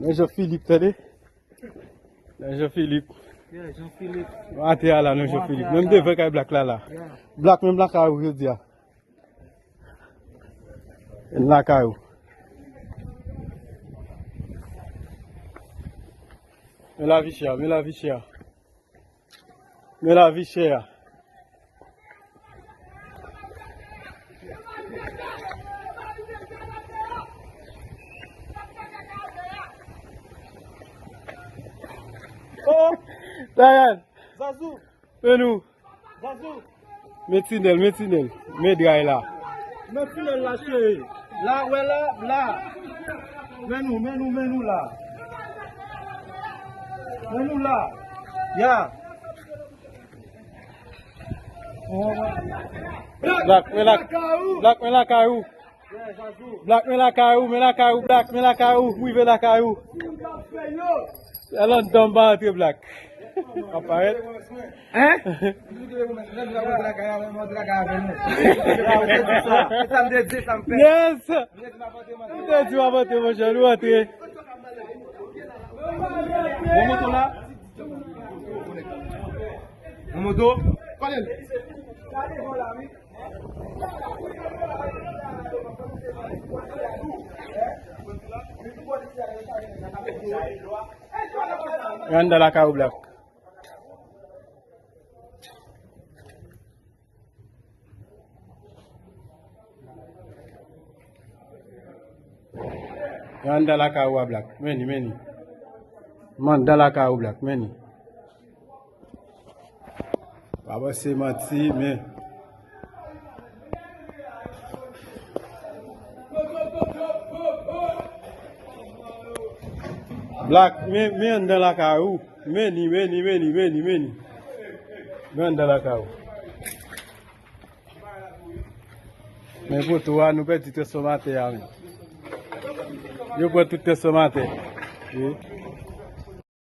Ri Jan Filip tade. Ri Jan Filip. Yeah, Jan Filip. Ate là, Ri Jan Filip. Même devant qu'il black là. Black même la caillou, je dis. La caillou. Mais la vie chère, mais la vie chère. Mais la vie chère. Oh, Dayan, Zazou, nous, Zazou. metinel, medray là. Mais tu l'as lâché. Là, ouais, là. Mets-nous là. Mets-nous là. Ya. Black, mais la caillou. Yeah, Zazou. Black, mais la caillou, black, mais la caillou, mouille la caillou. Elle en tombe entre black. Apparaît. Hein? Yes! Tu vas voter, mon cher, nous entrer. Mon moto là? Mon moto? Yanda la caillou black. Yanda la caillou black. Many. Man, la caillou black, many. Baba c'est mati, mais. Black, mais dans la caillou. Many. Mais dans la caillou. Mais pour toi, nous perdons tout ce matin. Yo prends tout ce matin.